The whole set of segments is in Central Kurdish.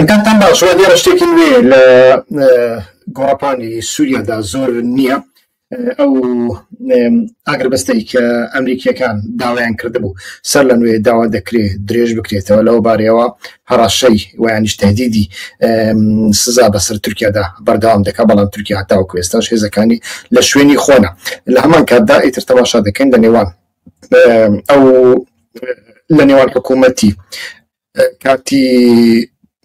كان تم باشوا ديال شتيكين وي ل غوراباني سوريا دا زور نية او اغربستيك امريكا كان داوایان کردبوو سەر لە نوێ داوا دەکرێت درێژ بکرێتەوە لەو بارەوە هەڕاشەی ویانیش تهدیدی سزا بەسەر تورکیادا بەردەوام دەکات بەڵام تورکیا هەتاوەکو ئێستاش هێزەکانی لە شوێنی خۆنە لە هەمان کاتدا ئیتر تەماشا دەکەین لە نێوان ئەو لە نێوان حکوومەتی کاتی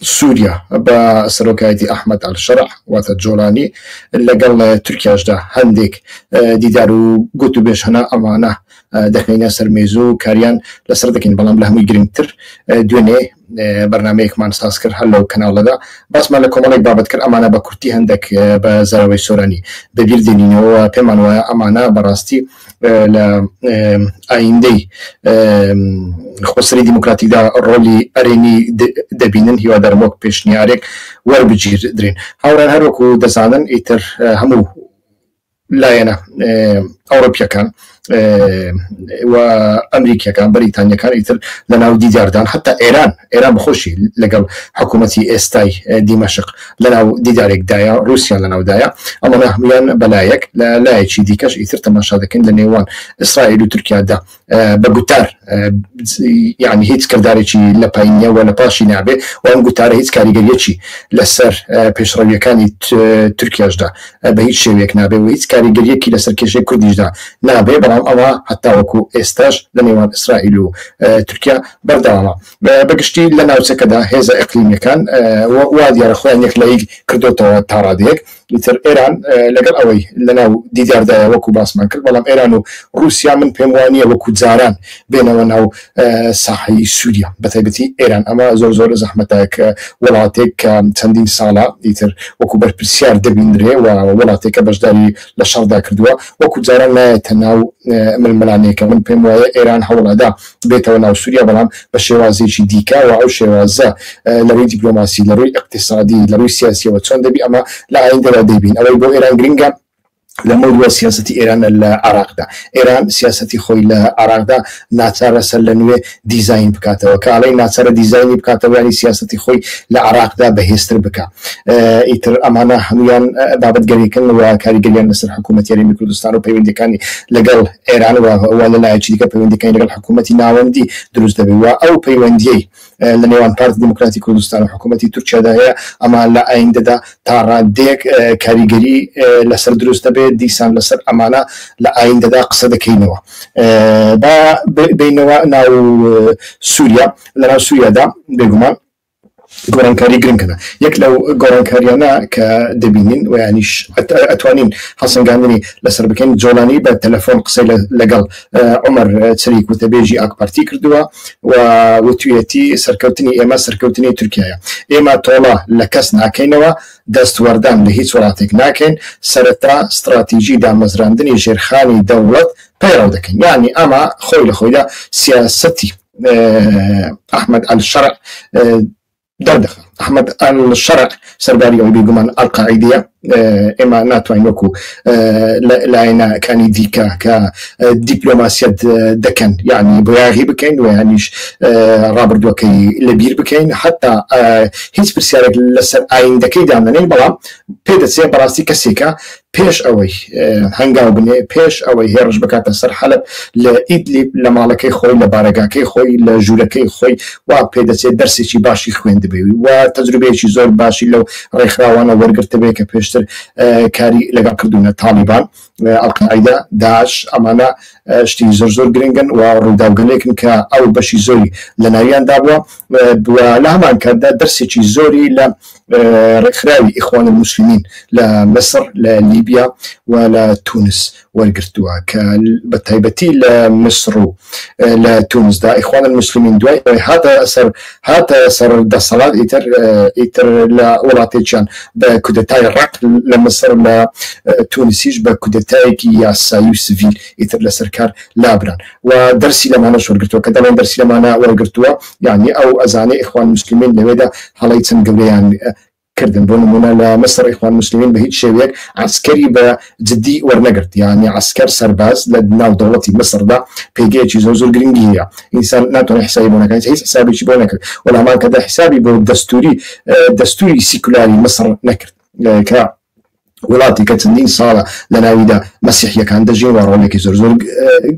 سوريا بسروكايتي احمد الشرع وات جولاني لقال تركيا هنديك ديدارو قوتو بيش هنا امانه دخلنا سرميزو كاريان لسردكين بلام لهم يجرينتر دوني برنامج مان ساسكر هلو كانال دا بس مالكم عليك بابت كر امانه بكرتي هندك بزراوي سوراني ببيرديني و بمان و امانه براستي ل ايندي خسري ديمقراطيك دا رولي اريني دبينن هيو درموك بيشنيارك وربجير درين هاوران هروكو دزانن ايتر همو لاينا اوروبيا كان وامريكا كان بريطانيا كان ايتر لنا ديداردان حتى ايران بخوشي لقل حكومتي استاي دمشق لنا ديدارك دايا روسيا لنا دايا اما نحميان بلايك لا يشي ديكاش ايتر تماشا دكن لنيوان اسرائيل وتركيا دا بقطار يعني هيت كرداريشي لباينيا ولا باشي نعبه وان قطار هيت كاريجريتشي لسر بيشروي كانت تركيا دا بهيت شويك نابه وهيت كاريجريكي لسر كيشي كرديش دا نابه بلام اما حتى وكو استاج لنيوان اسرائيل وتركيا برداما بقشتي لنا وسكدا هذا اقليمي كان وادي رخوانيك لايق كردوتو تاراديك لتر ايران لقل اوي لنا ديدار دايا وكو باسمان كل بلام ايران وروسيا من بيموانيه وكو زاران بين وناو ساحي سوريا بتايبتي ايران اما زور زحمتك ولاتك تندين سالا لتر وكو برسيار دبيندري وولاتك بجداري لشردا كردوا وكو زاران لا تناو من الملانيك من بيموانيه ايران حول هذا بيت وناو سوريا بلام بشوازي ديكا وعو شوازا لروي دبلوماسي لروي اقتصادي لروي سياسي وتشون دبي اما لا عندنا ديبين أو يبغوا إيران جرينجا لموضوع سياسة إيران العراق دا إيران سياسة خوي العراق دا ناتسارة سلنوي ديزاين بكاته وكالي ناتسارة ديزاين بكاته يعني سياسة خوي العراق دا بهستر بكا إيتر أمانة هميان بابت جريكن وكاريجريان نصر حكومة يريمي كردستان وبيوندي كاني لقل إيران ولا لا يجي كا بيوندي كاني لقل حكومة ناوندي دروز دبي أو بيوندي لنيوان بارت ديمقراطي كردستان وحكومة تركيا دا هي أما لا عند دا تارا ديك كاريجري لسر دروز دبي ديسان لسر أمانة لأين دا قصد كينوا دا بينوا ناو سوريا لنا سوريا دا بيقومان گۆرانکاری گرنگە یەک لەو گۆرانکاریانە کە دەبینین و یانیش ئەتوانین هەڵسەنگاندنی لەسەر بکەین جۆڵانی بە تەلەفۆن قسەی لەگەڵ عومەر چریک وتەبێژی ئاکپارتی کردووە و وتوێتی سەرکەوتنی ئێمە سەرکەوتنی تورکیایە ئێمە تۆڵە لە کەس ناکەینەوە دەستوەردان لە هیچ وڵاتێک ناکەین سەرەتا استراتیژی دامەزراندنی ژێرخانی دەوڵەت پەیڕەو دەکەین یعنی ئەمە خۆی لە خۆیدا سیاسەتی ئەحمەد الشەرع دردخ أحمد الشرع سرداري وبيجمان القاعدية إما ناتوين وكو لعنا كان ديكا كدبلوماسية دكان يعني بياغي بكين ويعنيش رابرد وكي لبير بكين حتى هيت برسيارك لسر عين دكي دامنين بلا بيدت سي براستي كسيكا بيش اوي هنگاو بني بيش اوي هيرج بكاتا سر حلب لإدلب لمالكي خوي لبارقاكي خوي لجولكي خوي وبيدت سي درسي شي باشي خوين دبي وتجربه شي زور باشي لو ريخراوانا ورقرت بيك بيشتر كاري لقا كردونا طالبان القاعدة داعش أمانا شتي زور جرينجن ورداو قليكن كا أو بشي زوري لنايان دابوا ولهمان كان درسي شي زوري ل رخراوي إخوان المسلمين لمصر لليبيا ولتونس ورقرتوا كبتايبتي لمصر لتونس دا إخوان المسلمين دواي هذا سر دا صلاة إتر لولاتيجان بكودتاي الرق لمصر لتونسيش بكودتاي كي سايو سيفيل إتر لسركار لابران ودرسي لما نشور قرتوا كدام درسي لما ورقرتوا يعني أو أزاني إخوان المسلمين لويدا هلايتن قبليان كردن بۆ نمونە لە مەسر ئیخوان مسلمین بە هیچ شێوەیەک عسکەری بە جدی وەرنەگرت، یعنی عسکەر سەرباز لە ناو دەوڵەتی مەسردا پێگەیەکی زۆر گرنگی هەیە، ئینسان ناتوانێت حسابی بۆ نەکات، هیچ حسابێکی بۆ نەکرد، وە لە هەمان کەدا حسابی بۆ دەستوری سیکولاری مەسر نەکرد کە وڵاتی کە چەندین ساڵە لە ناویدا مەسیحیەکان دەژین و ڕۆڵێکی زۆر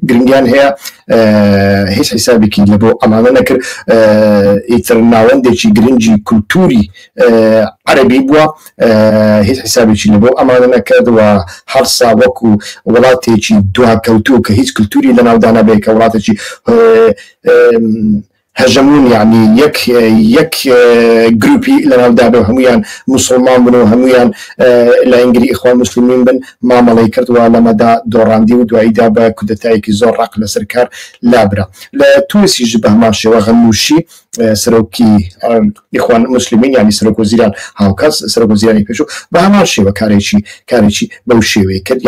گرنگیان هەیە، هیچ حسابێکی لە بۆ ئەمانە نەکرد، ئیتر ناوەندێکی گرنگی کولتوری عەرەبی بووە، هیچ حسابێکی لە بۆ ئەمانە نەکرد و هەرسا وەکو وڵاتێکی دواکەوتوو کە هیچ کولتوری لە ناودان نەبێت، کە وڵاتێکی هەژەمون یعنی یەک گروپی لە ناودابێ هەمویان مسلمان بن و هەمویان لە ئینگری ئیخوان مسلمین بن مامەڵەی کردووە لەمەدا دۆڕاندی و دواییدا بە کودەتایەکی زۆر ڕق لەسەر کار لابرا. لە تووسیش بە هەمان شێوە غەنووشی سەرۆکی ئیخوان مسلمین یعنی سەرۆک وەزیران هاوکەس سەرۆک وەزیرانی پێشوو بە هەمان شێوە کارێکی بەو شێوەیە کرد،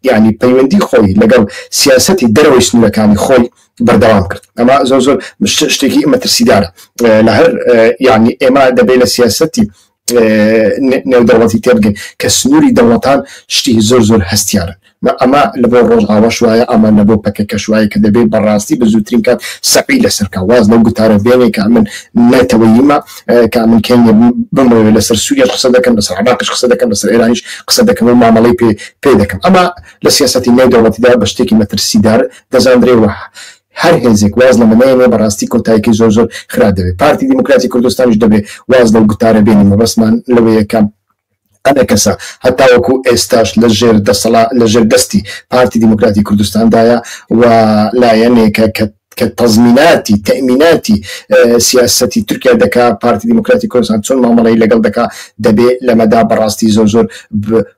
یعنی پەیوەندی خۆی لەگەڵ سیاسەتی دەرەوەی سنوورەکانی خۆی بەردەوام کرد. ئەمە زۆر شتێکی مەترسیدارە لە هەر یعنی ئێمە دەبێت لە سیاسەتی نێودەوڵەتی تێبگەین کە سنووری دەوڵەتان شتی زۆر هەستیارن، ئەمە لە بۆ ڕۆژئاوا شوایە، ئەمە لە بۆ پەکەکە شوایە کە دەبێت بەڕاستی بە زووترین کات سەقی لەسەرکە واز لەو گوتارە بێنێ کە من نەتەوەیمە کە من کێنێ بمەوێ لەسەر سووریا قسە دەکەم، لەسەر عێراقیش قسە دەکەم، لەسەر ئێرانیش قسە دەکەم و مامەڵەی پێ دەکەم. ئەمە لە سیاسەتی نێودەوڵەتیدا بە شتێکی مەترسیدار دەزاندرێەوە هەر هێزێک واز لە منەیەوێ بەڕاستی کۆتاییەکی زۆر خرا دەبێت. پارتی دیموکراتی کوردستانیش دەبێت واز لەو گوتارە بێنی، مەبەستمان لەوەیەکەم ئەمە کەسە هەتا وەکو ئێستاش لە ژێر دەستی پارتی دیموکراتی کوردستاندایە و لایەنێکە کە تەزمیناتی تەمیناتی سیاسەتی تورکیا دەکا، پارتی دیموکراتی کوردستان چۆن مامەڵەی لەگەڵ دەکا دەبێت لەمەدا بەڕاستی زۆر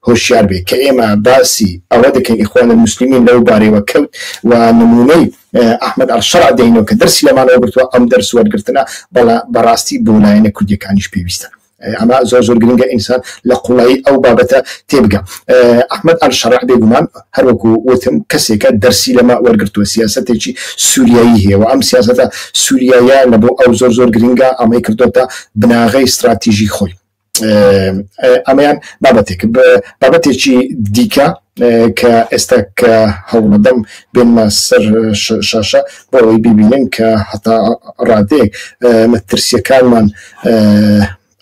هۆشیار بێت کە ئێمە باسی ئەوە دەکەین ئیخوان المسلمین لەو بارەوە کەوت و نمونەی ئەحمەد ئەلشەرع دەینەوە کە دەرسی لەمانەوە گرتووە، ئەم دەرس وەرگرتنە بەڕاستی بۆ لایەنە کوردیەکانیش پێویستە. ئەمە زۆر گرنگە ئینسان لە قوڵایی ئەو بابەتە تێبگە. ئەحمەد ئەلشەرع بێگومان هەروەکو وتم کەسێکە دەرسی لەمە وەرگرتووە، سیاسەتێکی سووریایی هەیە و ئەم سیاسەتە سووریایە لە بۆ ئەو زۆر گرنگە ئەمەی کردوتە بناغەی استراتیژی خۆی. ئەمەیان بابەتێکی دیکە کە ئێستا کە هەوڵەدەم بێنمە سەر شاشە بۆ ئەوەی ببینن کە هەتا ڕادەیەک مەترسیەکانمان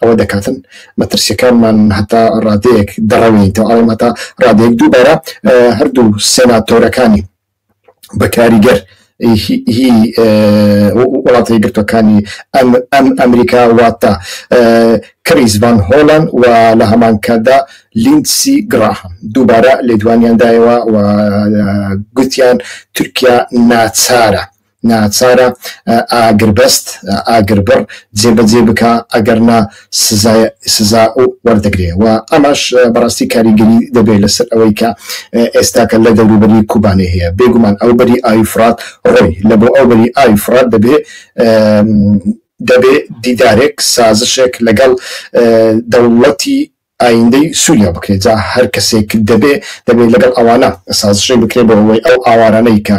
ئەوە دەکاتن، مەترسیەکانمان هەتا ڕادەیەک دەڕەوێنیتەوە، ئەڵێم هەتا ڕادەیەک دووبارە هەردوو سێناتۆرەکانی بەکاریگەر هی وڵاتی یەکگرتووەکانی ئەمریکا واتە کریس ڤان هۆڵەند و لە هەمان کاتدا لیندسی گراهام دووبارە لێدوانیاندایەوە و گوتیان تورکیا ناچارە ئاگربەست ئاگربڕ جێبەجێ بکە ئەگەرنا سزا و وەردەگرێ و ئەمەش بەڕاستی کاریگەری دەبێت لەسەر ئەوەی کە ئێستاکە لە دەوروبەری کوبانێ هەیە. بێگومان ئەو بەری ئاوی فرات ڕۆی لە بۆ ئەو بەری ئاوی فرات دەبێت دیدارێک سازشێک لەگەڵ دەوڵەتی ئایندەی سووریا بکرێت، جا هەر کەسێک دەبێت لەگەڵ ئەوانە سازشەی بکرێت بۆ ئەوەی ئەو ئاوارانەی کە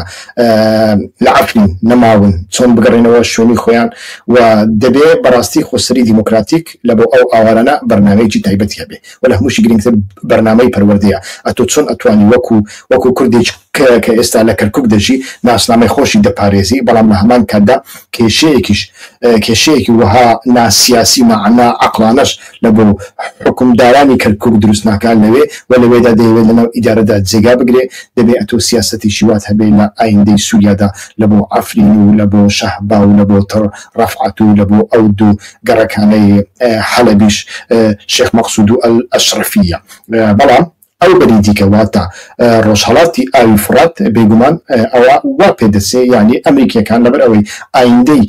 لە عەفرین نەماون چۆن بگەڕێنەوە شوێنی خۆیان و دەبێت بەڕاستی خۆسەری دیموکراتیک لە بۆ ئەو ئاوارانە بەرنامەیەکی تایبەتی هەبێ و لە هەمووشی گرنگتر بەرنامەی پەروەردەیە. ئەتۆ چۆن ئەتوانی وەکو کوردێک کە ئێستا لە کەرکووک دەژی ناسنامەی خۆشی دەپارێزی، بەڵام لە هەمان کاتدا کێشەیەکی وەها ناسیاسی مەعنا عەقلانەش لە بۆ حکومدارانی کەرکووک دروست ناکات لەوێ و لەوێدا دەیەوێت لەناو ئیدارەدا جێگا بگرێ، دەبێت ئەتۆ سیاسەتی شیوات هەبێ لە ئایندەی سووریادا لە بۆ عەفرین و لە بۆ شەحبا و لە بۆ ڕەفعەت و لە بۆ ئەو دوو گەڕەکانەی حەلەبیش شێخ مەقسوود و ئەشرەفیە. بەڵام ئەو بەری دیکە واتە ڕۆژهەڵاتی ئاوی فرات بێگومان ئەوە وا پێدەچێ، یعنی ئەمریکیەکان لەبەر ئەوەی ئایندەی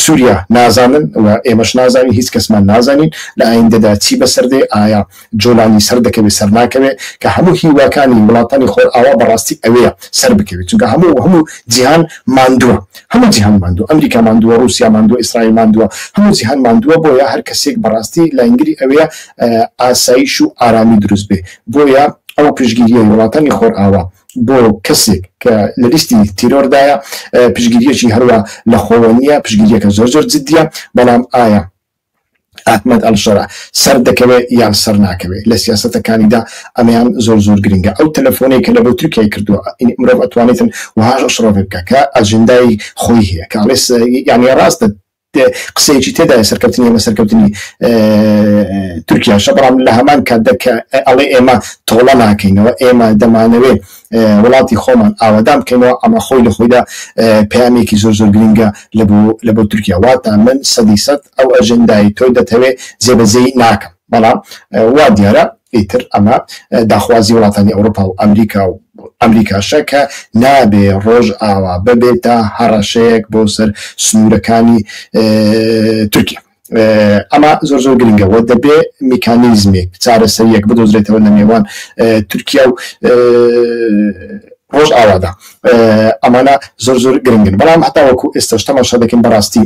سووریا نازانن و ئێمەش نازانین، هیچ کەسمان نازانین لە ئایندەدا چی بەسەردێ، ئایا جۆلانی سەر دەکەوێت سەر ناکەوێت، کە هەموو هیواکانی وڵاتانی خۆر ئاوا بەڕاستی ئەوەیە سەر بکەوێت، چونکە هەموو جیهان ماندووە، هەموو جیهان ماندووە، ئەمریکا ماندووە، رووسیا ماندووە، ئیسرائیل ماندووە، هەموو جیهان ماندووە، بۆیە هەر کەسێک بەڕاستی لە ئینگری ئەوەیە ئاسایش و ئارامی دروست بێ، بۆیە ئەو پشگیریە وڵاتانی خۆر ئاوا بۆ کەسێک کە لە لیستی تیرۆردایە پشگیریەکی هەروە لە خۆوە نییە، پشگیریەکە زۆر جددیە، بەڵام ئایا ئەحمەد ئەڵشەرا سەر دەکەوێت یان سەر ناکەوێت لە سیاسەتەکانیدا ئەمەیان زۆر گرنگە. ئەو تەلەفۆنێک کە لە بۆ تورکیای کردووە مرۆڤ ئەتوانێتن وهاش ئەشڕۆڤ بکە کە ئەجندای خۆی هەیە کە یعنی ڕاستە قسەیەکی تێدایە سەرکەوتنی ئێمە سەرکەوتنی تورکیاشە، بەڵام لە هەمان کاتدا کە ئەڵێ ئێمە تۆڵە ناکەینەوە، ئێمە دەمانەوێت وڵاتی خۆمان ئاوادام بکەینەوە، ئەمە خۆی لە خۆیدا پەیامێکی زۆر گرنگە لە بۆ تورکیا. واتە من 100% ئەو ئەجندای تۆ دەتەوێت جێبەجێی ناکەم، بەڵام وا دیارە ئیتر ئەمە داخوازی وڵاتانی ئەوروپا و ئەمریکاشە کە نابێ ڕۆژ ئاوا ببێتە هەڕەشەیەک بۆ سەر سنوورەکانی تورکیا. ئەمە زۆر گرنگەوە دەبێ میکانیزمێک چارەسەریەک بدۆزرێتەوە لە نێوان تورکیا و ڕۆژ ئاوادا. ئەمانە زۆر گرنگن، بەڵام هەتا وەکو ئێستاش تەماشا دەکەین بەڕاستی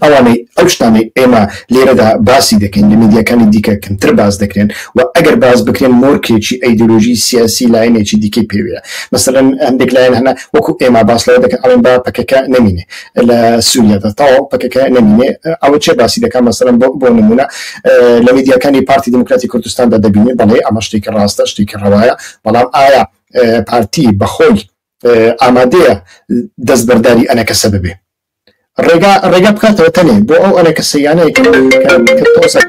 ئەوانەی ئەو شتانەی ئێمە لێرەدا باسی دەکەین لە میدیاکانی دیکە کەمتر باز دەکرێن و ئەگەر باز بکرێن مۆرکێکی ئەیدۆلۆژی سیاسی لایەنێکی دیکەی پێوەیە. مەسەڵەن هەندێک لایەن هەنا وەکو ئێمە باس لەوە دەکەن ئەڵێن با پەکەکە نەمینێ لە سووریادا تاوە پەکەکە نەمینێ، ئەوە چێ باسی دەکەن؟ مەسەڵەن بۆ نمونە لە میدیاکانی پارتی دموکراتی کوردستاندا دەبینێت بەڵێ ئەمە شتێکی ڕاستە شتێکی ڕەوایە، بەڵام ئایا پارتی بەخۆی ئامادەیە دەستبەرداری ئەنە کەسە ببێ؟ ڕێگا بکاتەوە تەنێ بۆ ئەو ئەنە کەسەیانەیە کە تۆزێک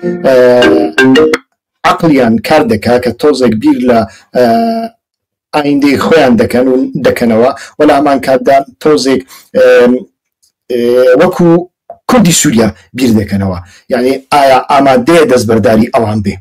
عقلیان کار دەکا کە تۆزێک بیر لە ئایندەی خۆیان دەکەن و دەکەنەوە، و لە هەمان کاتدا تۆزێک وەکو کوردی سووریا بیر دەکەنەوە. یعنی ئایا ئامادەیە دەستبەرداری ئەوان بێ؟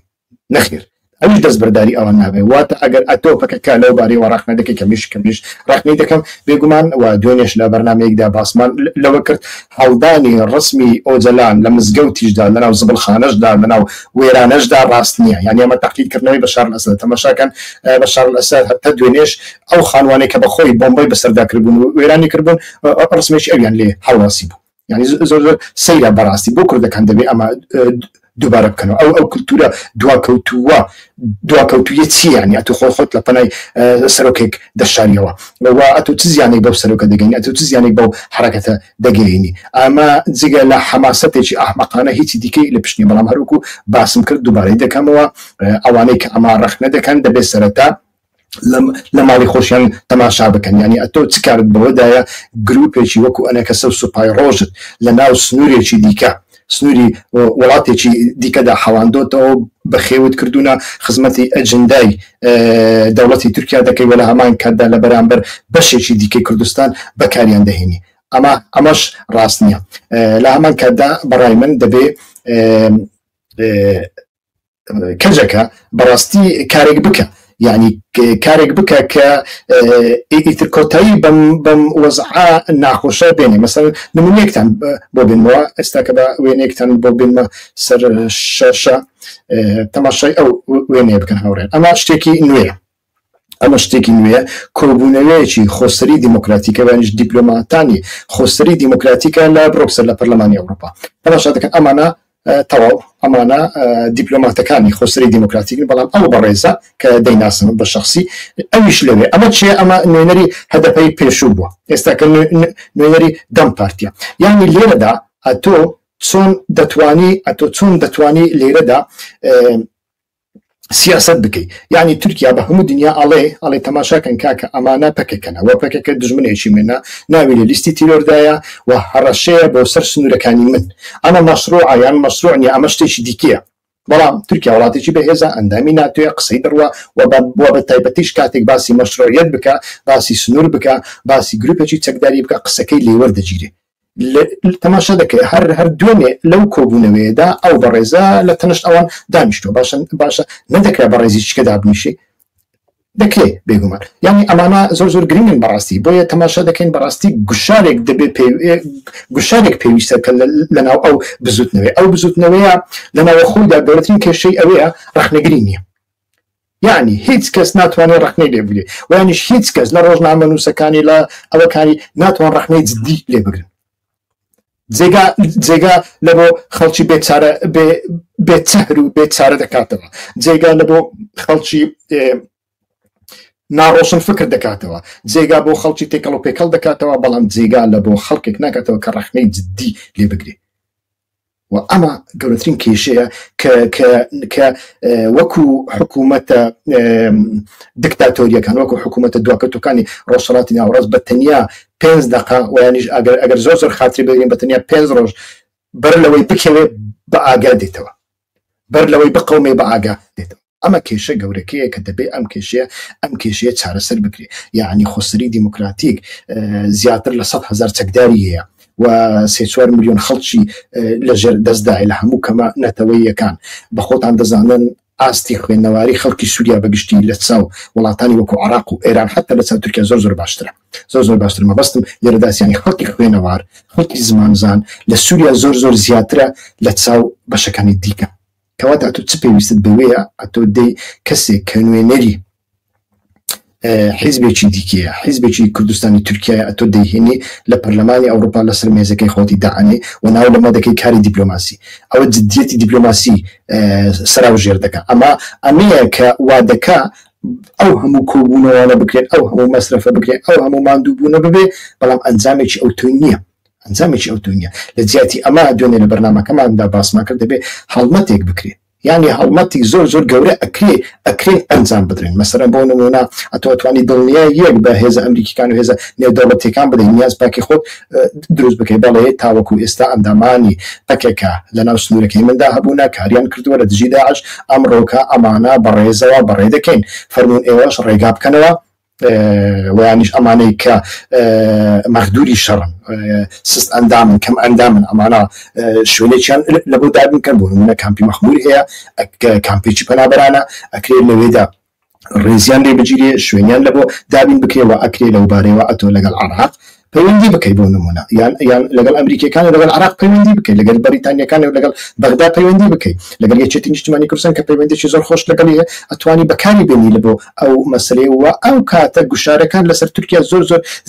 نەخێر، ئەوش دەستبەرداری ئەوان نابێ. واتە ئەگەر ئەتۆ پەکەکە لەو بارەیەوە ڕاخنە دەکەی کەمیش ڕاخنەی دەکەم بێگومان و دوێنێش لە بەرنامەیەکدا باسمان لەوە کرد هەڵدانی ڕسمی ئۆجەلان لە مزگەوتیشدا لەناو زبڵخانەشدا لەناو وێرانەشدا ڕاست نییە. یعنی ئەمە تەقلیدکردنەوەی بەشار الئەسەد تەماشاکەن بەشار الئەسەد هەتا دوێنێش ئەو خانوانەی کە بەخۆی بۆمبەی بەسەردا کردبوون و وێرانی کردبوون ڕسمێکی ئەویان لێ هەڵواسی بوو. یعنی زۆر سەیرە بەڕاستی بۆ کوردەکان دەبێ ئەمە دووبارە بکەنەوە. ئەو کولتورە دواکەوتویە چی؟ یعنی ئەتو خۆت لە پەنای سەرۆکێک دەشاریەوە و ئەتو چ زیانێک بەو سەرۆکە دەگەینی، ئەتو چ زیانێک بەو حرەکەتە دەگەینی. ئەمە جگە لە حەماسەتێکی ئەحمەقانە هیچی دیکەی لە پشتنی، بەڵام هەروەکو باسم کرد دووبارەی دەکەمەوە ئەوانەی کە ئەمە ڕەخنە دەکەن دەبێت سەرەتا لە ماڵی خۆشیان تەماشا بکەن. یعنی ئەتۆ چ کارت بەوەدایە گروپێکی وەکو ئەنە کەسە و سوپای ڕۆژت لە ناو سنوورێکی دیکە سنووری وڵاتێکی دیکەدا حەواندۆتەوە بە خێوت کردوونە خزمەتی ئەجندای دەوڵەتی تورکیا دەکەی و لە هەمان کاتدا لە بەرامبەر بەشێکی دیکەی کوردستان بەکاریان دەهێنی. ئەمەش ڕاست نییە. لە هەمان کاتدا بەڕای من دەبێ کەجەکە بەڕاستی کارێک بکە، یعنی کارێک بکە کە ئیتر کۆتایی بەم وەزعە ناخۆشە بێنێ. مەسەڵەن نمونەیەکتان بۆ بینەوە ئێستا کە بە وێنەیەکتان بۆ بینمە سەر شاشە تەماشای ئەو وێنەیە بکەن هاوڕێن. ئەمە شتێکی نوێیە، ئەمە شتێکی نوێیە کۆبوونەوەیەکی خۆسەری دیموکراتیکە بەنیش دیپلۆماتانی خۆسەری دیموکراتیکە لە برۆکسەر لە پەرلەمانی ئەوروپا تەماشا دەکەن. ئەمانە تەواو ئەمانە دیپلۆماتەکانی خۆسەری دیموکراتیکن، بەڵام ئەو بەڕێزە کە دەیناسن بە شخصی ئەویش لەوێ. ئەمە چێ؟ ئەمە نوێنەری هەدەپەی پێشوو بووە، ئێستا کە نوێنەری دەم پارتیە. یعنی لێرەدا ئەتۆ چۆن دەتوانی لێرەدا سیاست بکەیت. یعنی تورکیا بە هەموو دنیا ئەڵێ تەماشاکەن کاکە ئەمانە پەکەکەنەوە، پەکەکە دژمنێکی منە ناوی لە لیستی تیرۆردایە و هەڕەشەیە بۆ سەر سنوورەکانی من. ئەمە مەشروعە یان مەشروع نیە، ئەمە شتێکی دیکەیە. بەڵام تورکیا وڵاتێکی بەهێزە ئەندامی ناتوێ قسەی دڕوە و بە تایبەتیش کاتێک باسی مەشروعیەت بکە، باسی سنوور بکە، باسی گروپێکی چەکداری بکە، قسەکەی لێوەردەگیرێ. تەماشا دەکەی هەر دوێنێ لەو کۆبوونەوەیەدا ئەو بەڕێزە لە تەنشت ئەوان دانیشتۆ باشە نەدەکرا بەڕێزی چکە دابنیشی دەکرێ بێگومان. یعنی ئەمانە زۆر گرنگن بەڕاستی، بۆیە تەماشا دەکەین بەڕاستی گوشارێک دەبێت گوشارێک پێویستە کە لەناو ئەو بزوتنەوەی ئەو بزوتنەوەیە لەناوە خۆیدا گەورەترین کێشەی ئەوەیە ڕەخنەگری نییە. یعنی هیچ کەس ناتوانێت ڕەخنەی لێ بگرێت، وانیش هیچ کەس لە ڕۆژنامە نووسەکانی لە ئەوەکانی ناتوان ڕەخنەی جدی لێ بگرن. جێگا لە بۆ خەڵکی بێچەهر و بێچارە دەکاتەوە، جێگا لە بۆ خەڵکی ناڕۆشن فکر دەکاتەوە، جێگا بۆ خەڵکی تێکەڵ و پێکەڵ دەکاتەوە، بەڵام جێگا لە بۆ خەڵکێک ناکاتەوە کە ڕەخنەی جدی لێ بگرێت. وأما قولترين كيشيا ك وكو حكومة دكتاتورية كان وكو حكومة دواكتو كان روشراتنا أو رز بتنيا 5 دقيقة ويعني أجر زوزر خاطري بين بتنيا 5 روج برلوي بكيوي بأجا ديتوا برلوي بقومي بأجا ديتوا أما كيشة جوركية كتبي أم كيشة تسعر سر بكري يعني خسري ديمقراطيك زيادة لصد هزار تقدارية و3 مليون خلشي لجر دزداعي لهمو كما نتوية كان بخوت عند زانن ئاستی خوێندنەواری خەڵکی سووریا بەگشتی لە چاو وڵاتانی وەکو عراق و ئێران حتا لە چاو تورکیا زۆر باشترە زۆر باشتر مەبەستم لێرەداسیانی خەڵکی خوێنەوار خەڵکی زمانزان لە سووریا زۆر زیاترە لە چاو بەشەکانی دیکە کەواتە ئەتۆ چ پێویستت بەوەیە ئەتۆ دەی کەسێک کە نوێنەری حیزبێکی دیکەیە حیزبێکی کوردستانی تورکیایە ئەتۆ دەیهێنی لە پەرلەمانی ئەوروپا لەسەر مێزەکەی خۆتی داعانێ و ناو لەمە دەکەی کاری دیپلۆماسی ئەوە جدیەتی دیپلۆماسی سەراو ژێر دەکە ئەمەیە کە وا دەکا ئەو هەموو کۆبوونەوانە بکرێت ئەو هەموو مەسرەفە بکرێت ئەو هەموو ماندووبوونە ببێ بەڵام ئەنجامێکی ئەو تۆی نییە لە جیاتی ئەمە دوێنێ لە بەرنامەکەماندا باسمان کرد دەبێ هەڵمەتێک بکرێت يعني هەڵمەتی زۆر گەورە ئەکرێن ئەنجام بدرێن مەسەرەن بۆ نمونە ئەتوانی دڵنیای یەک بە هێزە ئەمریکیەکان و هێزە نێودەوڵەتیەکان بدەین نیاز باکی خۆت دروست بکەی بەڵێ تاوەکو ئێستا ئەندامانی پەکێکە لەناو سنوورەکەی مندا هەبوونە کاریان کردووە لە دژی داعش ئەمڕۆکە ئەمانە بەڕێزەوە بەڕێ دەکەین فەرموون ئێوەش ڕێگا بکەنەوە ویانیش ئەمانەی کە مەخدوری شەڕن سست ئەندامن کەم ئەندامن ئەمانە شوێنێکیان لە بۆ دابین کەن بۆ نمونە کامپی مەخمور هەیە کامپێکی پەنابەرانە ئەکرێت لەوێدا ڕێزیان لێ بگیرێ شوێنیان لە بۆ دابین بکرێەوە ئەکرێ لەو بارەوە ئەتۆ لەگەڵ عراق پەیوەندی بکەی بۆ نمونە یان لەگەڵ ئەمریکیەکان لەگەڵ عراق پەیوەندی بکەی لەگەڵ بەریتانیەکان و لەگەڵ بەغدا پەیوەندی بکەی لەگەڵ یەکێتی نیشتیمانی کوردستان کە پەیوەندێکی زۆر خۆش لەگەڵ ئەتوانی بەکاری بێنی لە بۆ ئەو مەسەلەی وە ئەو کاتە گوشارەکان لەسەر تورکیا زۆر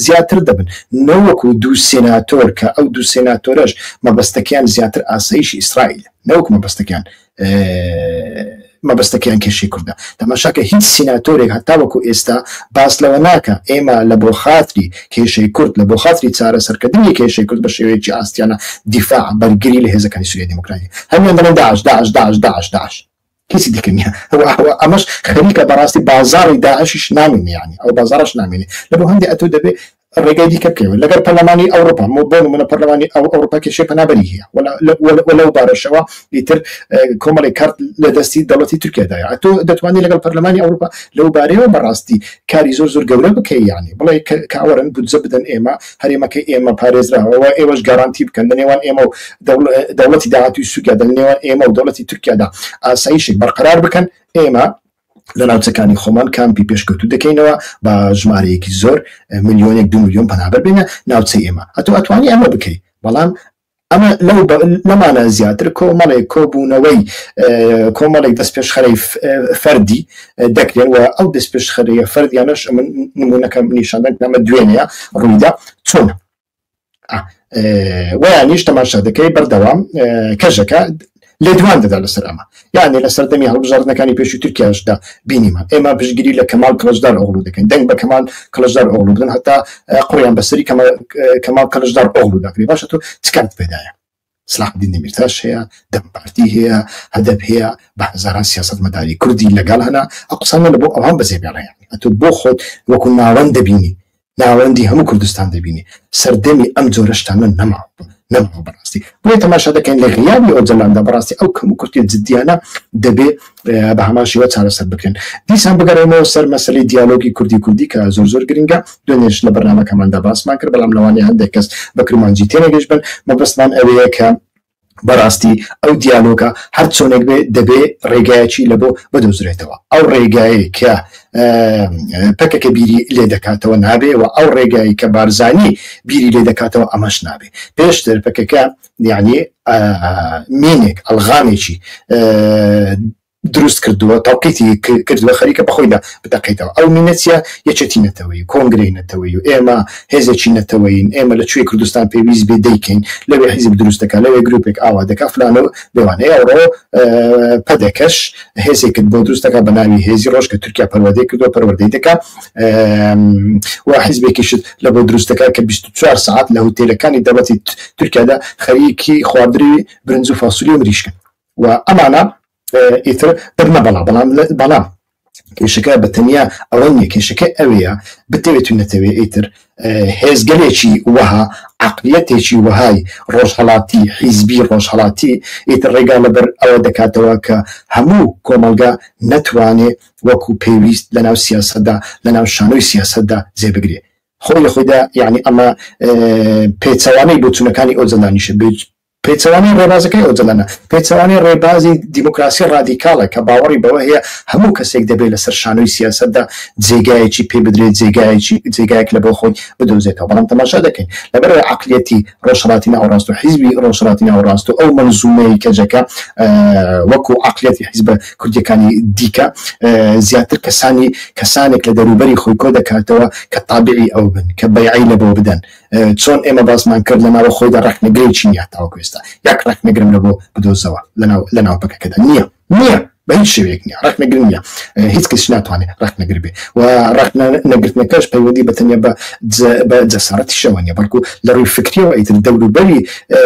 زیاتر دەبن نەوەکو دوو سێناتۆر کە ئەو دوو سێناتۆرەش مەبەستەکەیان زیاتر ئاسایشی ئیسرائیل نەوەکو مەبەستەکەیان کێشەی کوردە تەماشاکە هیچ سیناتۆرێک هەتاوەکو ئێستا باس لەوە ناکە ئێمە لە بۆ خاتری کێشەی کورد لە بۆ خاتری چارە سەرکردنی کێشەی کورد بە شێوەیەکی ئاستیانە دیفاع بەرگری لە هێزەکانی سووریە دیموکراتی هەمیان دەڵێن داعش کەسی دیکە نییە ئەمەش خەریکە بەڕاستی بازاڕی داعشیش نامێنێ یعنی ئەو بازاڕش نامێنێ لە بۆ هەندێک ئەتۆ دەبێ ڕێگای دیکە بکەوێت لەگەر پەرلەمانی ئەوروپا بۆ نمونە پەرلەمانی ئەوروپا کێشەی پەنابەری هەیە وەلەو بارەشەوە ئیتر کۆمەڵی کارت لە دەستی دەوڵەتی تورکیادایە ئەتۆ دەتوانانی لەگەڵ پەرلەمانی ئەوروپا لەو بارەیەوە بەڕاستی کاری زۆر گەورە بکەی یانی بڵێ کاوەرن بودجە بدەن ئێمە هەرێمەکەی ئێمە پارێزراوە ئێوەش گارانتی بکەن لە نێوان ئێمە و دەوڵەتی داهاتووی سووریا لە نێوان ئێمە و دەوڵەتی تورکیادا ئاسایشێک بەرقرار بکەن ئێمە لە ناوچەکانی خۆمان کامپی پێشکەوتو دەکەینەوە بە ژمارەیەکی زۆر ملیۆنێک 2 ملیۆن پەنابەر بێنە ناوچەی ئێمە ئەتوانی ئەمە بکەی بەڵام ئەمە لەمانە زیاتر کۆمەڵێک کۆبوونەوەی کۆمەڵێک دەست پێشخەرەی فەردی دەکرێن و ئەو دەست پێشخەرەیە فەردیانەش نمونونەکەم نیشاندن ئەمە دوێنەیە ڕوویدا چۆنە ویانیش تەماشا دەکەی بەردەوام کەژەکە لێ دوان دەدا لەسەر ئەمە یعنی لە سەردەمی هەڵبژاردنەکانی پێشووی تورکیاشدا بینیمان ئێمە پشتگیری لە کەمال کلژدار ئۆغڵو دەکەین دەنگ بە کەمال کلژدار ئۆغڵو بدن هەتا قڕیان بەسەری کەمال کلژدار ئۆغڵو دەکرێت باشە تۆ چ کارت پێدایە سلاح الدین دەمیرتاش هەیە دەم پارتی هەیە هەدەف هەیە بە هەزاران سیاسەتمەداری کوردی لەگەڵ هەنا ئەو قسانە لە بۆ ئەوان بەزێبێڵەیە ئەتۆ بۆ خۆت وەکو ناوەند دەبینی ناوەندی هەموو کوردستان دەبینی سەردەمی ئەم جۆرە شتانە نەماوە بەڕاستی بۆی تەماشا دەکەین لە غیابی ئەو جەلاندا بەڕاستی ئەو کەم و کورتی جددیانە دەبێ بە هەمان شێوە چارەسەر بکرێن دیسان بگەڕێمەوە سەر مەسەلەی دیالۆگی کوردی کە زۆر گرنگە دوێنێش لە بەرنامەکەماندا باسمان کرد بەڵام لەوانەیە هەندێک کەس بە کرمانجی تێنەگەیشت بن مەبەستمان ئەوەیە کە بەڕاستی ئەو دیالۆگە هەر چۆنێک بێ دەبێ ڕێگایەکی لە بۆ بەدۆزرێتەوە ئەو ڕێگایی کە پەکەکە بیری لێ دەکاتەوە نابێ و ئەو ڕێگایی کە بارزانی بیری لێ دەکاتەوە ئەمەش نابێ پێشتر پەکەکە یعنی مینێک ئەلغامێکی دروست کردووە تاوقیتی کردووە خەریکە بەخۆیدا بدەقیتەوە ئەو مینەتە یەکێتی نەتەوەی کۆنگرەی نەتەوەی و ئێمە هێزێکی نەتەوەین ئێمە لەکوێ کوردستان پێویست بێ دەیکەین لەوێ حیزب دروست دەکات لەوێ گروپێک ئاوا دەکات فلانەوە لەوانەیە ئەوڕۆ پەدەکەش هێزێکت بۆ دروست دەکات بە ناوی هێزی ڕۆژ کە تورکیا پەروەردەی کردووە پەروەردەی دەکات و حیزبێکیشت لە بۆ دروست دەکات کە 24 ساعت لە هۆتێلەکانی دەوڵەتی تورکیادا خەریکی خواردنی برنج و فاسولی و مریشکن و ئەمانە ئیتر بەرمە بەڵام کێشەکە بەتەنیا ئەوە نیە کێشەکە ئەوەیە بتەوێت و نەتەوێت ئیتر هێزگەلێکی وەها عقلیەتێکی وەهای ڕۆژهەڵاتی حیزبی ڕۆژهەڵاتی ئیتر ڕێگا لەبەر ئەوە دەکاتەوە کە هەموو کۆمەلگا نەتوانێت وەکو پێویست لەناو سیاسەتدا لەناو شانۆی سیاسەتدا جێبگرێ خۆی لە خۆیدا یعنی ئەمە پێچەوانەی بۆ چوونەکانی ئۆجەلانیشە پێچەوانی ڕێبازەکەی ئۆجەلانە پێچەوانی ڕێبازی دیموکراسی ڕادیکاڵە کە باوەڕی بەوە هەیە هەموو کەسێک دەبێت لەسەر شانۆی سیاسەتدا جێگایەکی پێ بدرێت جێگایەک لە بۆ خۆی بدۆزێتەوە بەڵام تەماشا دەکەین لەبەر عقلیەتی ڕۆژهەڵاتی ناوەڕاست و حیزبی ڕۆژهەڵاتی ناوەڕاست و ئەو منزومەی کەجەکە وەکو عقلیەتی حیزبە کوردیەکانی دیکە زیاتر کەسانێک لە دەروبەری خۆی کۆ دەکاتەوە کە تابعی ئەو بن کە بەیعی لە بۆ بدەن چۆن ئێمە باسمان کرد لەناوە خۆیدا ڕەخنەگرێکی نیە تاوەکوێستا یاک ڕەخنەگرم لە بۆ بدۆزەوە لەناو پەکەکەدا نییە بە هیچ شێوەیەک نییە ڕەخنەگر نییە هیچ کەس ناتوانێت ڕەخنەگر بێ و ڕەخنەگرتنەکەش پەیوەندی بەتەنیا بە جەسارەتی شەوە نیە بەڵکو لە ڕووی فکریەوە ئیتر دەوروبەری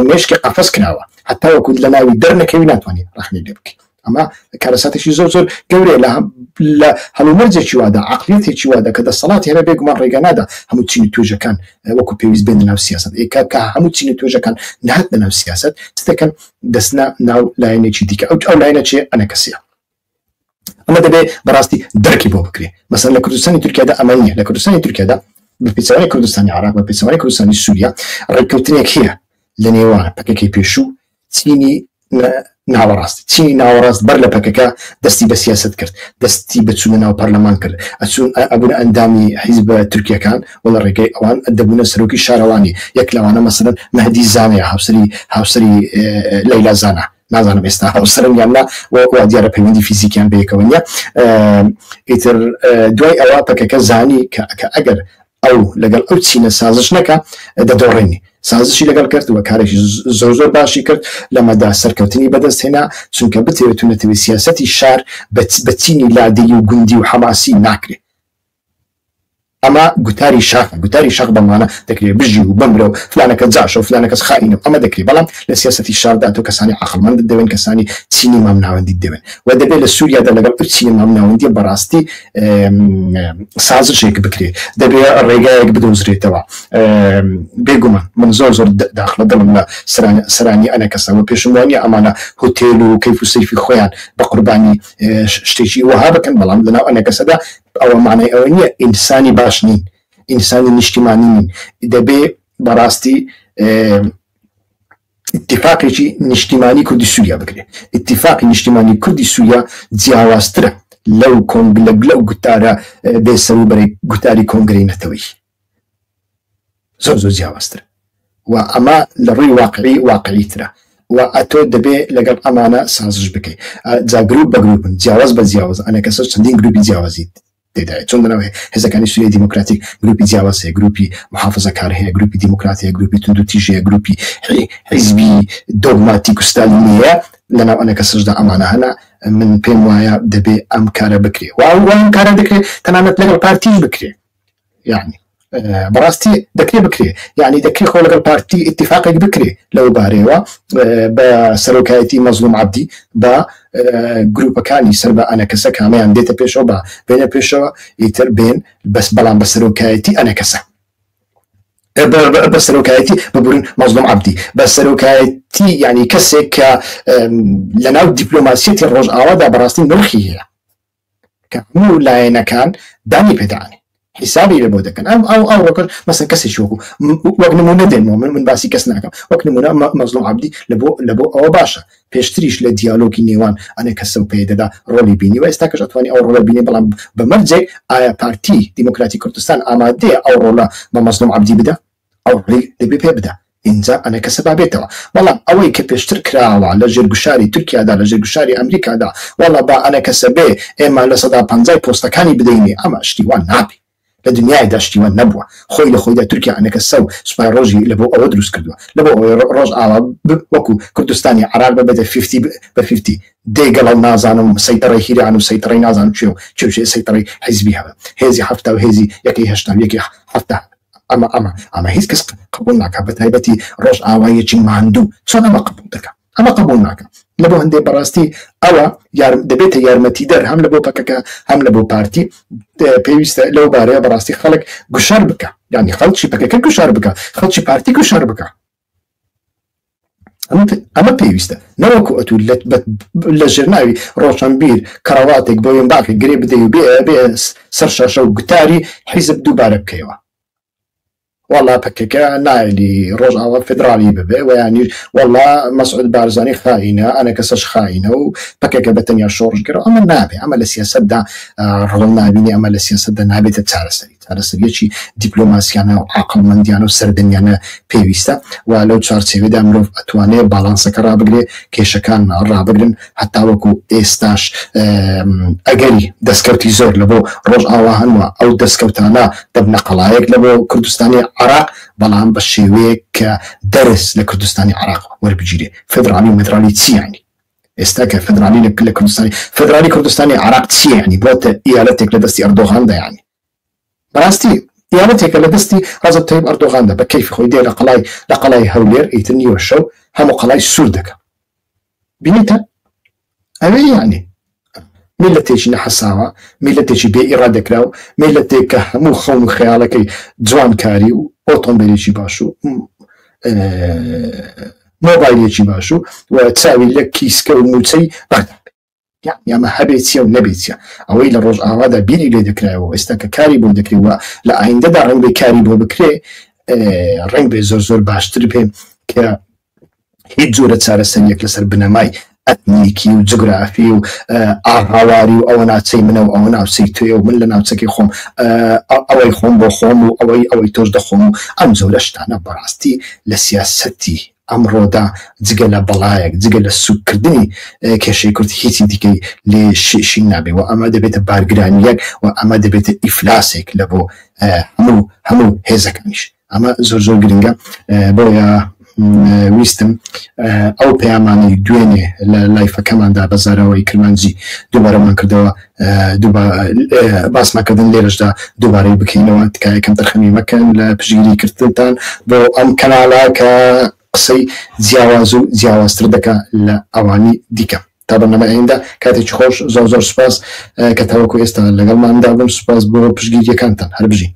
مێشکی قەفەس کراوە حتا وەکو لە ناوی دەرنەکەوی ناتوانێت ڕەخنەگر بکەیت ئەمە کارەساتێکی زۆر گەورەیە لە هەڵومەرجێکی وادا عقلیەتێکی وادا کە دەسەڵاتی هەبێ بێگومان ڕێگە نادا هەموو چینی توێژەکان وەکو پێویست بێن ناو سیاست کە هەموو چینی توێژەکان نهات لە ناو سیاست دەکەن دەستنا ناو لایەنێکی دیکە ئەو لایەنە چێ ئەنە کەسیە ئەمە دەبێ بەڕاستی دەرکی بۆ بکرێ مەسەن لە کوردستانی تورکیادا ئەمە نیە لە کوردستانی تورکیادا بە پێچەوانی کوردستانی عراق بە پێچەوانی کوردستانی سووریا ڕێککەوتنێک هەیە لە نێوان پەکەکەی پێشوو چینی ناوەڕاست چینی ناوەڕاست بەر لە پەکەکە دەستی بە سیاست کرد دەستی بەچوونە ناو پەرلەمان کرد ئەبوون ئەندامی حیزب تورکیەکان و لە ڕێگەی ئەوان دەبوونە سەرۆکی شارەوانی یەک لەوانە مەسەلەن مەهدی زانەیە هاوسەری لەیلا زانە نازانم ئێستا هاوسەرم یاننا وا دیارە پەیوەندی فیزیکیان بەیەکەوە نیە ئیتر دوای ئەوە پەکەکە زانی کە ئەگەر ئەو لەگەڵ ئەو چینە سازش نەکە دەدۆڕێنی سازشی لەگەڵ کردووە کارێکی زۆر باشی کرد لەمەدا سەرکەوتنی بەدەستهێنا چونکە بتێت و نەتەوێت سیاسەتی شار بە چینی لادەیی و گوندی و حەماسی ناکرێت ئەمە گوتاری شاخ بەمانە دەکرێت بژی و بمرە و فلانەکە جاشە و فلانەکەس خائینە ئەمە دەکرێت بەڵام لە سیاسەتی شاردا تۆ کەسانی عەقڵمەند دەوێن کەسانی چینی مامناوەندی دەوێن و دەبێت لە سووریادا لەگەڵ چینی مامناوەندی بەڕاستی سازشێک بکرێت دەبێت ڕێگایەک بدۆزرێتەوە بێگومان من زۆر داخلە دڵم لە سەرانی ئەنە کەسەوە پێشم وانە ئەمانە هۆتێل و کەیف و سەیفی خۆیان بە قوربانی شتێکی وەها بکەن بەڵام لەناو ئەنە کەسەدا ئەوە معنای ئەوە نییە ئینسانی باش نین ئینسانی نیشتیمانی نین دەبێ بەڕاستی اتفاقێکی نیشتیمانی کوردی سووریا بکرێت اتفاقی نیشتیمانی کوردی سووریا جیاوازترە لەو لەو گوتارە بێسەروبەری گوتاری کۆنگرەی نەتەوەی زۆر جیاوازترە و ئەمە لە ڕووی واقعیترە و ئەتۆ دەبێ لەگەڵ ئەمانە سازش بکەیت جا گروپ بە گروپن جیاواز بە جیاواز ئەنە کەسە چەندین گروپی جیاوازیت تێدایە چۆن بنەوە هێزەکانی سووریای دیموکراتیک گروپی جیاواز هەیە گروپی محافظەکار هەیە گروپی دیموکرات هەیە گروپی توندوتیژ هەیە گروپی حیزبی دۆگماتیک و ستالینیە لەناو ئەنە کەسەشدا ئەمانە هەنا من پێم وایە دەبێ ئەم کارە بکرێ و ئەم کارە دەکرێت تەنانەت لەگەڵ پارتیش بکرێ یعنی بەڕاستی دەکرێ بکرێ یعنی دەکرێت خۆ لەگەڵ پارتی اتفاقێک بکرێ لەو بارەوە بە سەرۆکایەتی مەزلوم عەبدی بە گروپەکانی سەر بە ئەنە کەسە کامیان دێتە پێشەوە بە بێنە پێشەوە ئیتر بێن بەڵام بە سەرۆکایەتی ئەنە کەسە بە سەرۆکایەتی ببورن مەزلوم عەبدی بە سەرۆکایەتی یعنی کەسێک کە لەناو دیپلۆماسیەتی ڕۆژئاوادا بەڕاستی نرخی هەیە کە هەموو لایەنەکان دانی پێدانی حسابی لە بۆ دەکەن ئەو ڕۆکەش مەسەن کەسێکی وەک نمونە دێنەوە من باسی کەس ناکەم وەک نمونە مەزلوم عەبدی لە بۆ ئەوە باشە پێشتریش لە دیالۆگی نێوان ئەنە کەسە و پێدەدا ڕۆلی بینی و ئێستا کەش ئەتوانی ئەو ڕۆڵە بینی بەڵام بەمەرجێک ئایا پارتی دیموکراتی کوردستان ئامادەیە ئەو ڕۆڵە بە مەزلوم عەبدی بدە ئەو ڕێی دەبێ پێ بدە اینجا ئەنە کەسە بابێتەوە بەڵام ئەوەی کە پێشتر کراوە لە ژێرگوشاری تورکیادا لە ژێرگوشاری ئەمریکادا وەڵا با ئەنە کەسە بێ ئێمە لە 150 پۆستەکانی بدەینێ ئەمە شتیوان نابێ لە دنیایدا شتیوان نەبووە خۆی لە خۆیدا تورکیا ئەنە کەسە و سوپای ڕۆژی لە بۆ ئەوە دروست کردووە لە بۆ ئەوەی ڕۆژ ئاوا وەکو کوردستانی عراق ببێتە 50 دێگەڵ نازانم سەیتەڕی هیران و سەیتەڕی نازانم چێ سەیتەڕی حیزبی هەبە هێزی هەفتە و هێزی یەکەی هێشتا و یەکی هەفتە ئەمە هیچ کەس قبول ناکە بە تایبەتی ڕۆژ ئاوایەکی ماندوو چۆن ئەمە قبول دەکە ئەمە قبول ناکە لە بۆ هەندێک بەڕاستی ئەوە دەبێتە یارمەتیدەر هەم لە بۆ پەکەکە هەم لە بۆ پارتی پێویستە لەو بارەیە بەڕاستی خەڵک گوشار بکە یعنی خەڵکی پەکەکە گوشار بکە خەڵکی پارتی گوشار بکە ئەمە پێویستە نەوەکو ئەتوو لە ژێرناوی ڕۆشنبیر کەڕەواتێک بۆ یێنباقی گرێ بدەی و بێ سەر شاشە و گوتاری حیزب دووبارە بکەیەوە والله پەکەکە نایلی ڕۆژ ئاوا فدرالی ببێ و یانی والله مەسعود بارزانی خائینە ئەنە کەسەش خائینە و پەکەکە بەتەنیا شۆڕژگەرەوە ئەمە نابێ ئەمە لە سیاسەتدا ڕۆڵ نابینی ئەمە لە سیاسەتدا نابێتە چارەسەریەکی دیپلۆماسیانە و عاقڵمەندیانە و سەردەمیانە پێویستە و لەو چارچێوەدا مرۆڤ ئەتوانێت باڵانسەکە ڕابگرێ کێشەکان ڕابگرن هەتا وەکو ئێستاش ئەگەری دەستکەوتی زۆر لە بۆ ڕۆژ ئاوا هەنوە ئەو دەستکەوتانە دەبنە قەڵایەک لە بۆ کوردستانی عراق بەڵام بە شێوەیەک کە دەرس لە کوردستانی عراق وەربگیرێ فدرالی و مدرالی چی یعنی ئێستا کە فدرالی لە کوردستانی فدرالی کوردستانی عراق چی یعنی بۆتە ئیالەتێک لە دەستی ئەردۆغاندا یعنی بەڕاستی ئیالەتێکە لە دەستی ڕەجەب تەیب ئەردۆغاندا بە کەیفی خۆی دێ لە قەڵای هەولێر ئیتر نیوە شەو هەموو قەڵای سوور دەکە بینیتە ئەوێ یعنی میلەتێکی نەحەساوە میلەتێکی بێ ئیرادەکرا و میلەتێک کە هەموو خەون و خەیاڵەکەی جوانکاری و ئۆتۆمبیلێکی باش و مۆبایلێکی باش و چاوی لە کیسکە و موچەی یامە هەبێتیە و نەبێتیە ئەوەی لە ڕۆژ ئاوادا بیری لێ دەکرایەوە ئێستا کە کاری بۆ دەکرێەوە لە ئایندەدا ڕەنگ بێ کاری بۆ بکرێ ڕنگ بێ زۆر باشتر پێ کە هیچ جۆرە چارەسەریەک لەسەر بنەمای ئەتنیکی و جغرافی و ئاهاواری و ئەوە ناچەی منە و ئەوە ناوچەی توێ و من لە ناوچەکەی خۆم ئەوەی خۆم بۆ خۆم و ئەوەی تۆش دەخۆم و ئەم جۆرە شتانە بەڕاستی لە سیاسەتی ئەمڕۆدا جگە لە بەڵایەک جگە لە سوکردنی کێشەی کورد هیچی دیکەی لێ شێشی نابێ و ئەمە دەبێتە بارگرانیەک و ئەمە دەبێتە ئیفلاسێک لە بۆ هەموو هێزەکانیش ئەمە زۆر گرنگە بۆیە ویستم ئەو پەیامانەی دوێنێ لە لایفەکەماندا بە زاراوەی کرمانجی دووبارەمان کردەوە باسماکردن لێرەشدا دووبارەی بکەینەوە تکایەکەم تەرخەمی مەکەن لە پشگیری کردتان بۆ ئەم کەناڵە کە قسەی جیاواز و جیاوازتر دەکا لە ئەوانی دیکە تا بەرنامە ئایندا کاتێکی خۆش زۆر سوپاس کە تاوەکو ئێستا لەگەڵماندا بم سوپاس بۆ پشگیریەکانتان هەر بژین